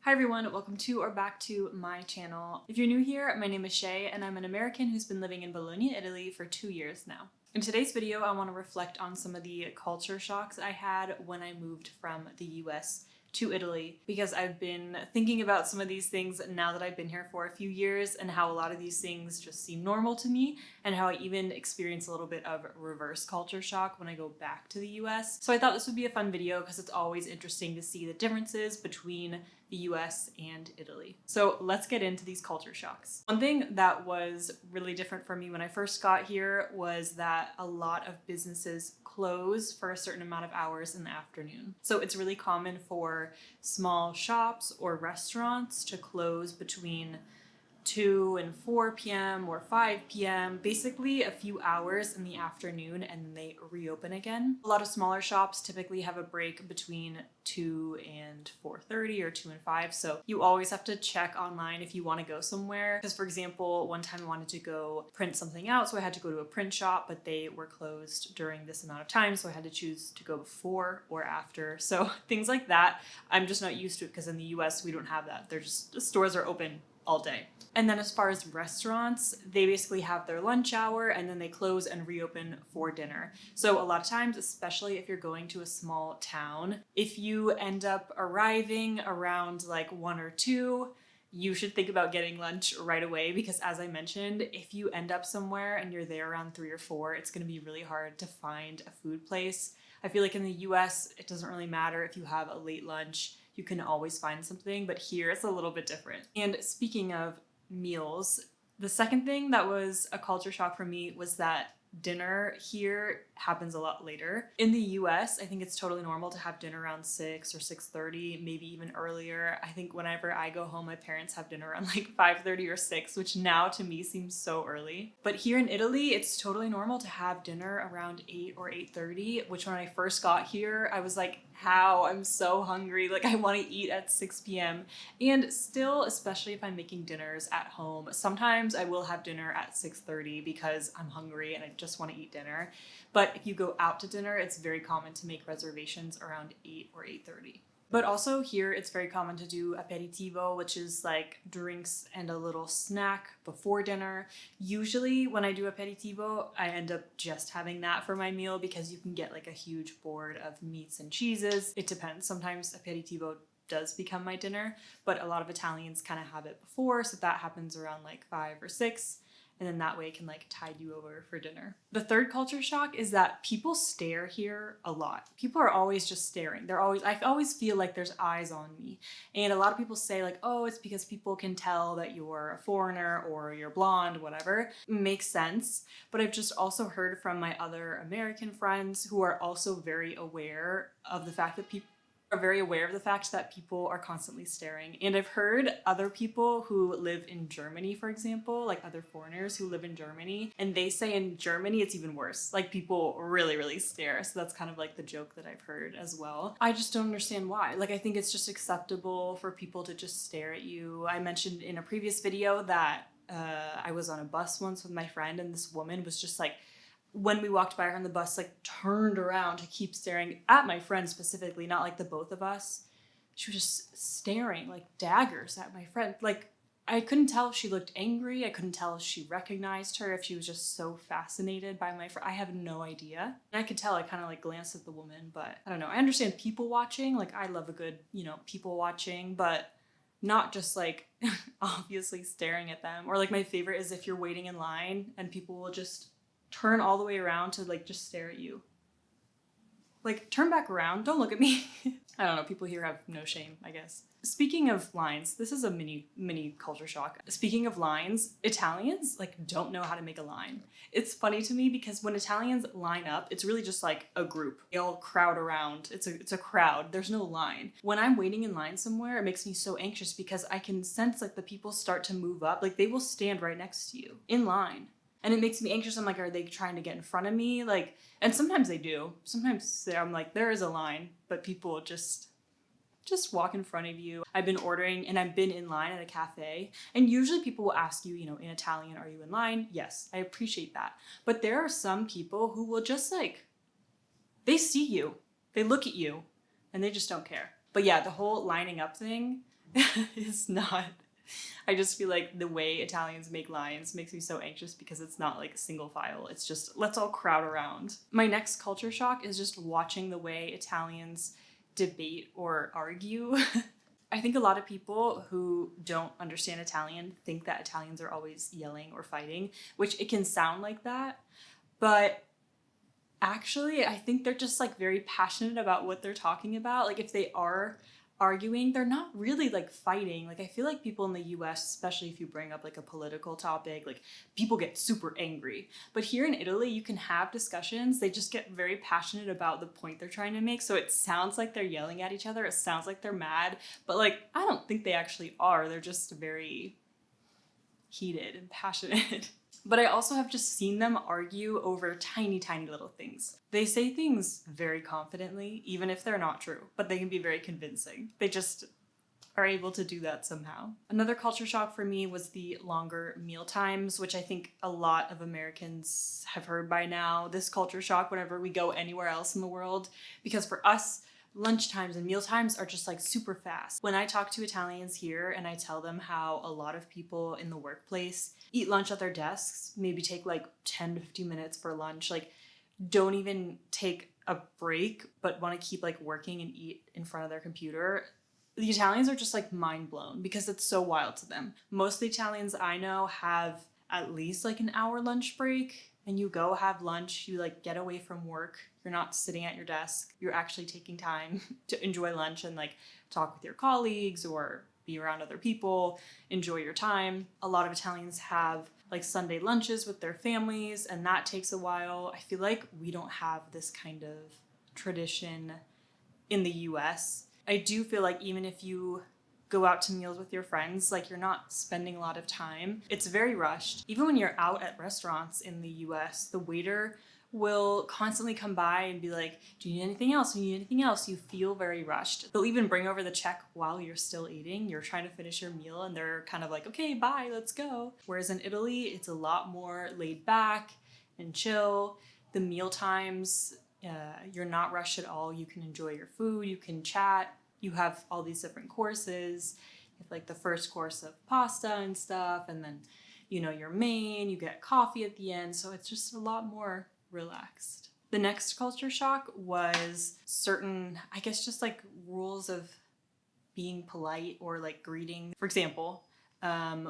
Hi everyone, welcome to or back to my channel. If you're new here, my name is Shea and I'm an American who's been living in Bologna, Italy for 2 years now. In today's video, I want to reflect on some of the culture shocks I had when I moved from the US to Italy, because I've been thinking about some of these things now that I've been here for a few years and how a lot of these things just seem normal to me and how I even experience a little bit of reverse culture shock when I go back to the US. So I thought this would be a fun video because it's always interesting to see the differences between the US and Italy. So let's get into these culture shocks. One thing that was really different for me when I first got here was that a lot of businesses close for a certain amount of hours in the afternoon. So it's really common for small shops or restaurants to close between 2 and 4 p.m. or 5 p.m., basically a few hours in the afternoon, and then they reopen again. A lot of smaller shops typically have a break between 2 and 4:30 or 2 and 5, so you always have to check online if you want to go somewhere. Because for example, one time I wanted to go print something out, so I had to go to a print shop, but they were closed during this amount of time, so I had to choose to go before or after. So things like that, I'm just not used to it because in the US we don't have that. They're just, the stores are open all day. And then as far as restaurants, they basically have their lunch hour and then they close and reopen for dinner. So a lot of times, especially if you're going to a small town, if you end up arriving around like 1 or 2, you should think about getting lunch right away, because as I mentioned, if you end up somewhere and you're there around 3 or 4, it's going to be really hard to find a food place. I feel like in the US, it doesn't really matter if you have a late lunch. You can always find something, but here it's a little bit different. And speaking of meals, the second thing that was a culture shock for me was that dinner here happens a lot later. In the US, I think it's totally normal to have dinner around 6 or 6:30, maybe even earlier. I think whenever I go home, my parents have dinner around like 5:30 or 6, which now to me seems so early. But here in Italy, it's totally normal to have dinner around 8 or 8:30, which when I first got here, I was like, how? I'm so hungry. Like I want to eat at 6 p.m. And still, especially if I'm making dinners at home, sometimes I will have dinner at 6:30 because I'm hungry and I just want to eat dinner. But if you go out to dinner, it's very common to make reservations around 8 or 8:30. But also here, it's very common to do aperitivo, which is like drinks and a little snack before dinner. Usually when I do aperitivo, I end up just having that for my meal because you can get like a huge board of meats and cheeses. It depends. Sometimes aperitivo does become my dinner, but a lot of Italians kind of have it before, so that happens around like 5 or 6. And then that way it can like tide you over for dinner. The third culture shock is that people stare here a lot. People are always just staring. I always feel like there's eyes on me. And a lot of people say like, oh, it's because people can tell that you're a foreigner or you're blonde, whatever. Makes sense. But I've just also heard from my other American friends who are also very aware of the fact that people are constantly staring. And I've heard other people who live in Germany, for example, like other foreigners who live in Germany, and they say in Germany it's even worse. Like people really, really stare. So that's kind of like the joke that I've heard as well. I just don't understand why. Like I think it's just acceptable for people to just stare at you. I mentioned in a previous video that I was on a bus once with my friend, and this woman was just like, when we walked by her on the bus, like turned around to keep staring at my friend specifically, not like the both of us. She was just staring like daggers at my friend. Like I couldn't tell if she looked angry. I couldn't tell if she recognized her, if she was just so fascinated by my friend. I have no idea. And I could tell, I kind of like glanced at the woman, but I don't know. I understand people watching. Like I love a good, people watching, but not just like obviously staring at them. Or like my favorite is if you're waiting in line and people will just turn all the way around to like just stare at you. Like turn back around, don't look at me. I don't know, people here have no shame, I guess. Speaking of lines, this is a mini culture shock. Speaking of lines, Italians like don't know how to make a line. It's funny to me because when Italians line up, it's really just like a group. They all crowd around. It's a crowd. There's no line. When I'm waiting in line somewhere, it makes me so anxious because I can sense like the people start to move up. Like they will stand right next to you in line. And it makes me anxious. I'm like, are they trying to get in front of me? Like, and sometimes they do. Sometimes I'm like, there is a line, but people just walk in front of you. I've been ordering and I've been in line at a cafe, and usually people will ask you, in Italian, are you in line? Yes, I appreciate that. But there are some people who will just like, they see you, they look at you, and they just don't care. But yeah, the whole lining up thing, is not. I just feel like the way Italians make lines makes me so anxious because it's not like a single file. It's just, let's all crowd around. My next culture shock is just watching the way Italians debate or argue. I think a lot of people who don't understand Italian think that Italians are always yelling or fighting, which it can sound like that, but actually I think they're just like very passionate about what they're talking about. Like if they are arguing, they're not really like fighting. Like I feel like people in the US, especially if you bring up like a political topic, like people get super angry. But here in Italy, you can have discussions. They just get very passionate about the point they're trying to make. So it sounds like they're yelling at each other. It sounds like they're mad, but like I don't think they actually are. They're just very heated and passionate. But I also have just seen them argue over tiny, tiny little things. They say things very confidently, even if they're not true, but they can be very convincing. They just are able to do that somehow. Another culture shock for me was the longer meal times, which I think a lot of Americans have heard by now. This culture shock whenever we go anywhere else in the world, because for us, lunch times and meal times are just like super fast. When I talk to Italians here and I tell them how a lot of people in the workplace eat lunch at their desks, maybe take like 10 to 15 minutes for lunch, like don't even take a break, but want to keep like working and eat in front of their computer. The Italians are just like mind blown because it's so wild to them. Most of the Italians I know have at least like an hour lunch break, and you go have lunch, you like get away from work. You're not sitting at your desk. You're actually taking time to enjoy lunch and like talk with your colleagues or be around other people, enjoy your time. A lot of Italians have like Sunday lunches with their families, and that takes a while. I feel like we don't have this kind of tradition in the US. I do feel like even if you go out to meals with your friends, like you're not spending a lot of time. It's very rushed. Even when you're out at restaurants in the US, the waiter will constantly come by and be like, do you need anything else? Do you need anything else? You feel very rushed. They'll even bring over the check while you're still eating. You're trying to finish your meal and they're kind of like, okay, bye, let's go. Whereas in Italy, it's a lot more laid back and chill. The meal times, you're not rushed at all. You can enjoy your food, you can chat. You have all these different courses. You have like the first course of pasta and stuff, and then, you know, your main, you get coffee at the end. So it's just a lot more relaxed. The next culture shock was certain, I guess, just like rules of being polite or like greeting. For example,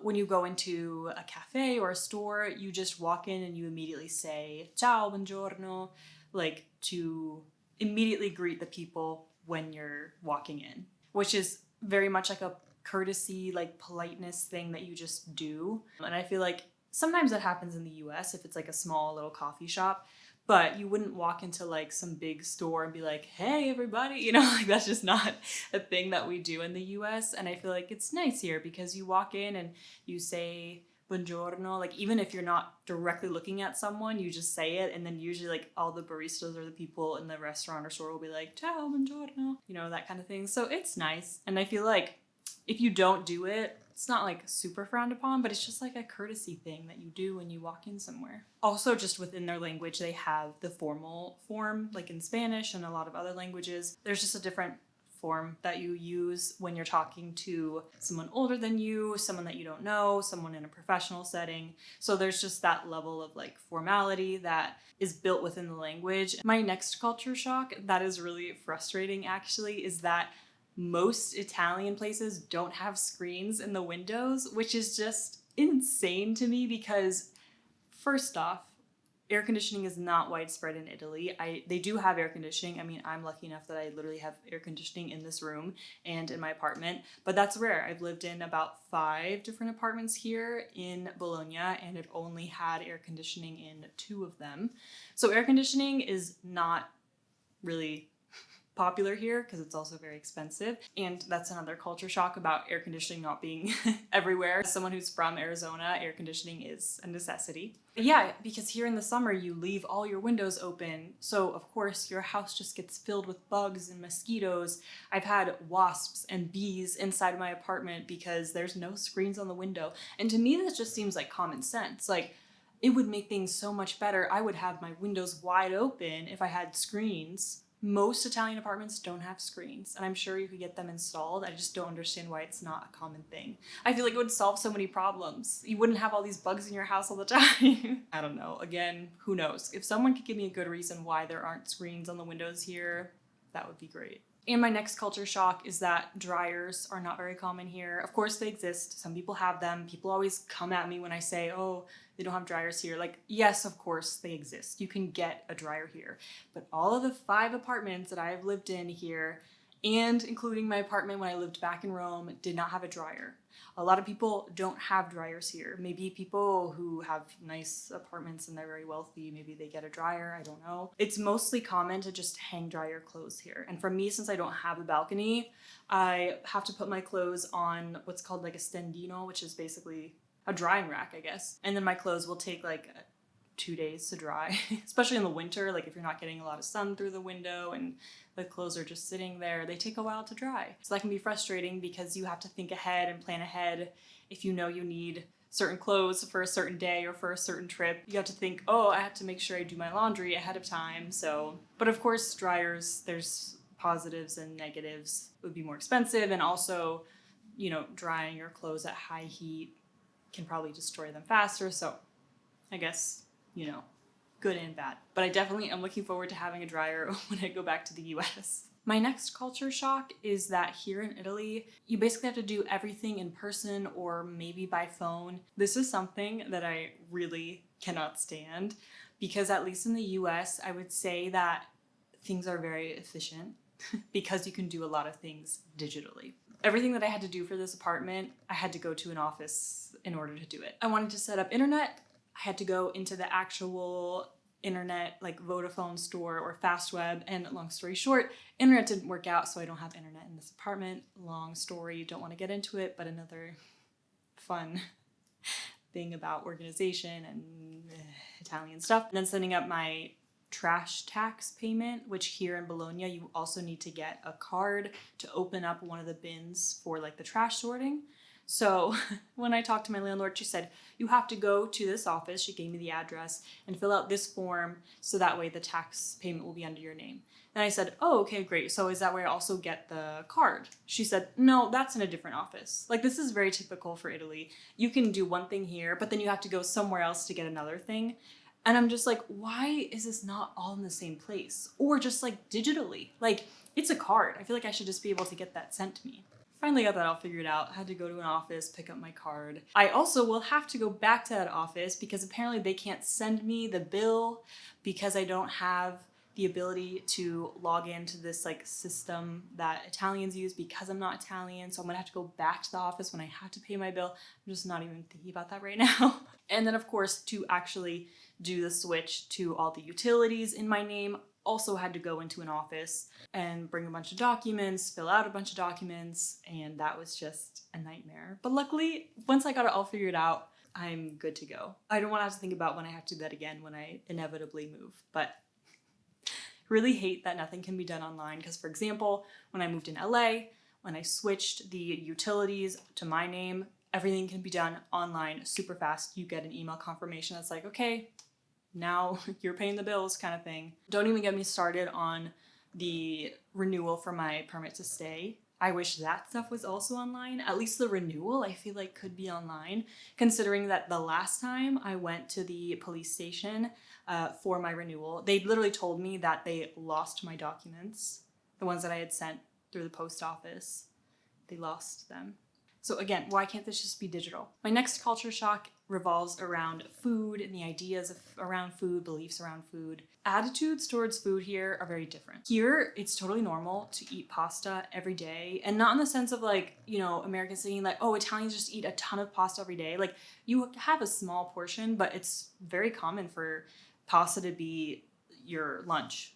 when you go into a cafe or a store, you just walk in and you immediately say, ciao, buongiorno, like to immediately greet the people when you're walking in, which is very much like a courtesy, like politeness thing that you just do. And I feel like sometimes that happens in the US if it's like a small little coffee shop, but you wouldn't walk into like some big store and be like, hey everybody, you know, like that's just not a thing that we do in the US. And I feel like it's nice here because you walk in and you say buongiorno, like even if you're not directly looking at someone, you just say it, and then usually like all the baristas or the people in the restaurant or store will be like, ciao, buongiorno, you know, that kind of thing. So it's nice. And I feel like if you don't do it, it's not like super frowned upon, but it's just like a courtesy thing that you do when you walk in somewhere. Also, just within their language, they have the formal form, like in Spanish and a lot of other languages. There's just a different form that you use when you're talking to someone older than you, someone that you don't know, someone in a professional setting. So there's just that level of like formality that is built within the language. My next culture shock that is really frustrating actually is that most Italian places don't have screens in the windows, which is just insane to me because first off, air conditioning is not widespread in Italy. They do have air conditioning. I mean, I'm lucky enough that I literally have air conditioning in this room and in my apartment, but that's rare. I've lived in about 5 different apartments here in Bologna, and it only had air conditioning in 2 of them. So air conditioning is not really popular here because it's also very expensive, and that's another culture shock about air conditioning not being everywhere. As someone who's from Arizona, air conditioning is a necessity. But yeah, because here in the summer you leave all your windows open, so of course your house just gets filled with bugs and mosquitoes. I've had wasps and bees inside my apartment because there's no screens on the window, and to me that just seems like common sense. Like, it would make things so much better. I would have my windows wide open if I had screens. Most Italian apartments don't have screens, and I'm sure you could get them installed. I just don't understand why it's not a common thing. I feel like it would solve so many problems. You wouldn't have all these bugs in your house all the time. I don't know. Again, who knows? If someone could give me a good reason why there aren't screens on the windows here, that would be great. And my next culture shock is that dryers are not very common here. Of course they exist. Some people have them. People always come at me when I say, oh, they don't have dryers here. Like, yes, of course they exist. You can get a dryer here. But all of the 5 apartments that I've lived in here, and including my apartment when I lived back in Rome, did not have a dryer. A lot of people don't have dryers here. Maybe people who have nice apartments and they're very wealthy, maybe they get a dryer, I don't know. It's mostly common to just hang dry your clothes here. And for me, since I don't have a balcony, I have to put my clothes on what's called like a stendino, which is basically a drying rack, I guess. And then my clothes will take like 2 days to dry, especially in the winter. Like if you're not getting a lot of sun through the window and the clothes are just sitting there, they take a while to dry. So that can be frustrating because you have to think ahead and plan ahead. If you know you need certain clothes for a certain day or for a certain trip, you have to think, oh, I have to make sure I do my laundry ahead of time. So, but of course, dryers, there's positives and negatives. It would be more expensive, and also, you know, drying your clothes at high heat can probably destroy them faster. So I guess, you know, good and bad. But I definitely am looking forward to having a dryer when I go back to the US. My next culture shock is that here in Italy, you basically have to do everything in person or maybe by phone. This is something that I really cannot stand because at least in the US, I would say that things are very efficient because you can do a lot of things digitally. Everything that I had to do for this apartment, I had to go to an office in order to do it. I wanted to set up internet. I had to go into the actual internet, like Vodafone store or Fastweb, and long story short, internet didn't work out, so I don't have internet in this apartment. Long story, don't want to get into it, but another fun thing about organization and Italian stuff. And then setting up my trash tax payment, which here in Bologna, you also need to get a card to open up one of the bins for like the trash sorting. So when I talked to my landlord, she said, you have to go to this office. She gave me the address and fill out this form so that way the tax payment will be under your name. And I said, oh, okay, great. So is that where I also get the card? She said, no, that's in a different office. Like, this is very typical for Italy. You can do one thing here, but then you have to go somewhere else to get another thing. And I'm just like, why is this not all in the same place? Or just like digitally? Like, it's a card. I feel like I should just be able to get that sent to me. Finally got that all figured out. I had to go to an office, pick up my card. I also will have to go back to that office because apparently they can't send me the bill because I don't have the ability to log into this like system that Italians use because I'm not Italian. So I'm gonna have to go back to the office when I have to pay my bill. I'm just not even thinking about that right now. And then of course, to actually do the switch to all the utilities in my name, also had to go into an office and bring a bunch of documents, fill out a bunch of documents, and that was just a nightmare. But luckily, once I got it all figured out, I'm good to go. I don't want to have to think about when I have to do that again when I inevitably move, but really hate that nothing can be done online because, for example, when I moved in LA, when I switched the utilities to my name, everything can be done online super fast. You get an email confirmation that's like, okay, now you're paying the bills kind of thing. Don't even get me started on the renewal for my permit to stay. I wish that stuff was also online. At least the renewal I feel like could be online, considering that the last time I went to the police station for my renewal, they literally told me that they lost my documents, the ones that I had sent through the post office. They lost them. So again, why can't this just be digital? My next culture shock revolves around food and the ideas around food, beliefs around food. Attitudes towards food here are very different. Here, it's totally normal to eat pasta every day, and not in the sense of like, you know, Americans saying like, oh, Italians just eat a ton of pasta every day. Like, you have a small portion, but it's very common for pasta to be your lunch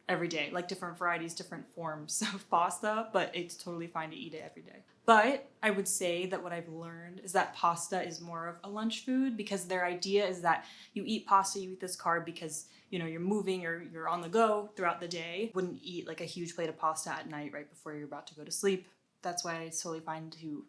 every day, like different varieties, different forms of pasta, but it's totally fine to eat it every day. But I would say that what I've learned is that pasta is more of a lunch food because their idea is that you eat pasta, you eat this carb because, you know, you're moving or you're on the go throughout the day. Wouldn't eat like a huge plate of pasta at night right before you're about to go to sleep. That's why it's totally fine to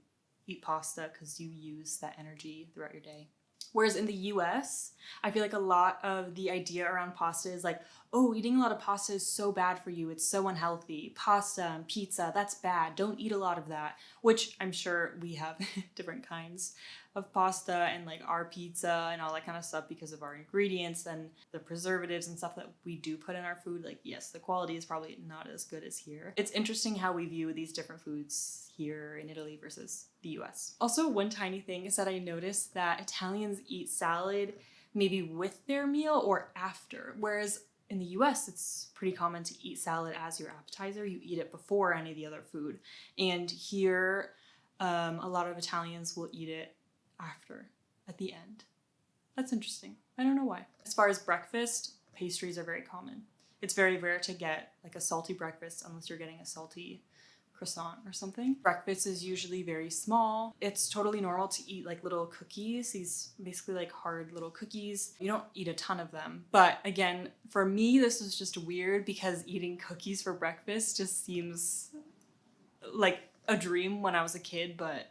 eat pasta because you use that energy throughout your day. Whereas in the US, I feel like a lot of the idea around pasta is like, oh, eating a lot of pasta is so bad for you. It's so unhealthy. Pasta and pizza, that's bad. Don't eat a lot of that. Which I'm sure we have different kinds of pasta and like our pizza and all that kind of stuff because of our ingredients and the preservatives and stuff that we do put in our food. Like, yes, the quality is probably not as good as here. It's interesting how we view these different foods here in Italy versus the US. Also, one tiny thing is that I noticed that Italians eat salad maybe with their meal or after, whereas in the US, it's pretty common to eat salad as your appetizer. You eat it before any of the other food. And here, a lot of Italians will eat it after, at the end. That's interesting. I don't know why. As far as breakfast, pastries are very common. It's very rare to get like a salty breakfast unless you're getting a salty croissant or something. Breakfast is usually very small. It's totally normal to eat like little cookies, these basically like hard little cookies. You don't eat a ton of them. But again, for me, this was just weird because eating cookies for breakfast just seems like a dream when I was a kid, but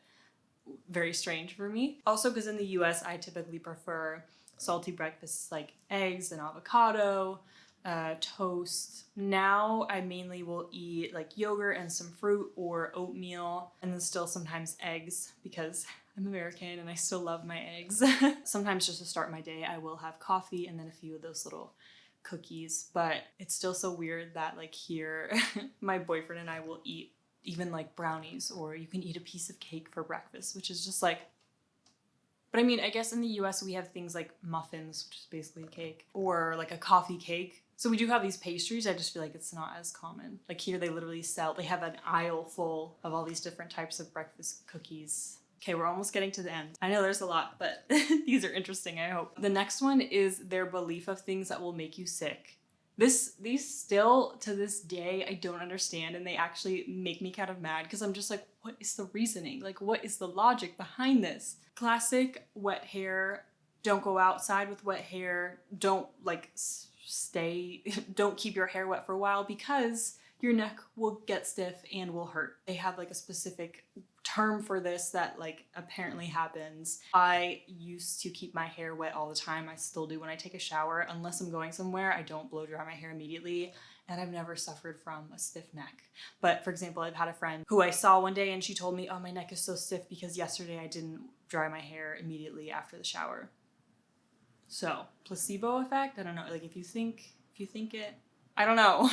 very strange for me. Also, because in the US, I typically prefer salty breakfasts like eggs and avocado, toast. Now I mainly will eat like yogurt and some fruit or oatmeal, and then still sometimes eggs because I'm American and I still love my eggs. Sometimes just to start my day, I will have coffee and then a few of those little cookies, but it's still so weird that like here, my boyfriend and I will eat even like brownies, or you can eat a piece of cake for breakfast, which is just like, but I mean, I guess in the US we have things like muffins, which is basically a cake, or like a coffee cake. So we do have these pastries. I just feel like it's not as common. Like here they literally they have an aisle full of all these different types of breakfast cookies. Okay, we're almost getting to the end. I know there's a lot, but these are interesting, I hope. The next one is their belief of things that will make you sick. These still, to this day, I don't understand, and they actually make me kind of mad because I'm just like, what is the reasoning? Like, what is the logic behind this? Classic wet hair, don't go outside with wet hair, don't like don't keep your hair wet for a while because your neck will get stiff and will hurt. They have like a specific term for this that like apparently happens. I used to keep my hair wet all the time. I still do when I take a shower. Unless I'm going somewhere, I don't blow dry my hair immediately, and I've never suffered from a stiff neck. But for example, I've had a friend who I saw one day and she told me, oh, my neck is so stiff because yesterday I didn't dry my hair immediately after the shower. So placebo effect, I don't know, like if you think it, I don't know.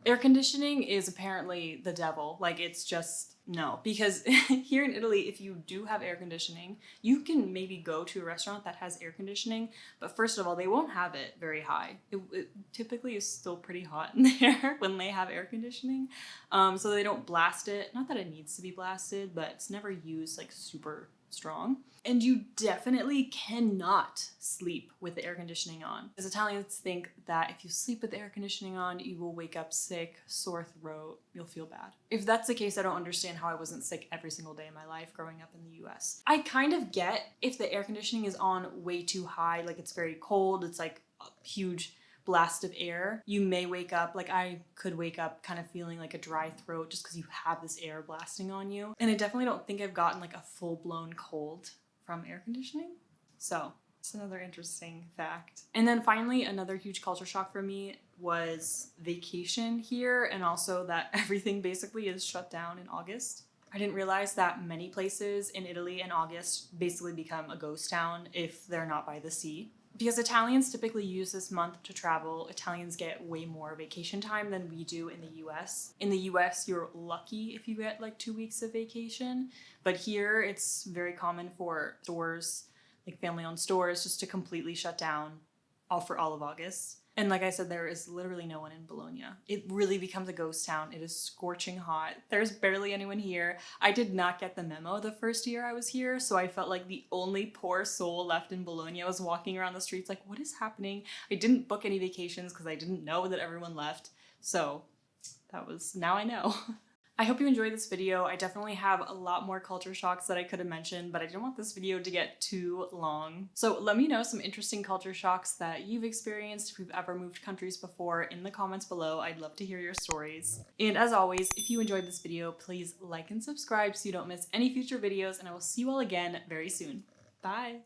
Air conditioning is apparently the devil. Like it's just, no. Because here in Italy, if you do have air conditioning, you can maybe go to a restaurant that has air conditioning, but first of all, they won't have it very high. It typically is still pretty hot in there when they have air conditioning. So they don't blast it. Not that it needs to be blasted, but it's never used like super strong. And you definitely cannot sleep with the air conditioning on. As Italians think that if you sleep with the air conditioning on, you will wake up sick, sore throat, you'll feel bad. If that's the case, I don't understand how I wasn't sick every single day of my life growing up in the US. I kind of get if the air conditioning is on way too high, like it's very cold, it's like a huge blast of air, you may wake up, like I could wake up kind of feeling like a dry throat just because you have this air blasting on you. And I definitely don't think I've gotten like a full-blown cold from air conditioning. So it's another interesting fact. And then finally, another huge culture shock for me was vacation here, and also that everything basically is shut down in August. I didn't realize that many places in Italy in August basically become a ghost town if they're not by the sea. Because Italians typically use this month to travel, Italians get way more vacation time than we do in the US. In the US, you're lucky if you get like 2 weeks of vacation, but here it's very common for stores, like family-owned stores, just to completely shut down for all of August. And like I said, there is literally no one in Bologna. It really becomes a ghost town. It is scorching hot. There's barely anyone here. I did not get the memo the first year I was here, so I felt like the only poor soul left in Bologna. I was walking around the streets like, what is happening? I didn't book any vacations because I didn't know that everyone left. So now I know. I hope you enjoyed this video. I definitely have a lot more culture shocks that I could have mentioned, but I didn't want this video to get too long. So let me know some interesting culture shocks that you've experienced if you've ever moved countries before in the comments below. I'd love to hear your stories. And as always, if you enjoyed this video, please like and subscribe so you don't miss any future videos, and I will see you all again very soon. Bye!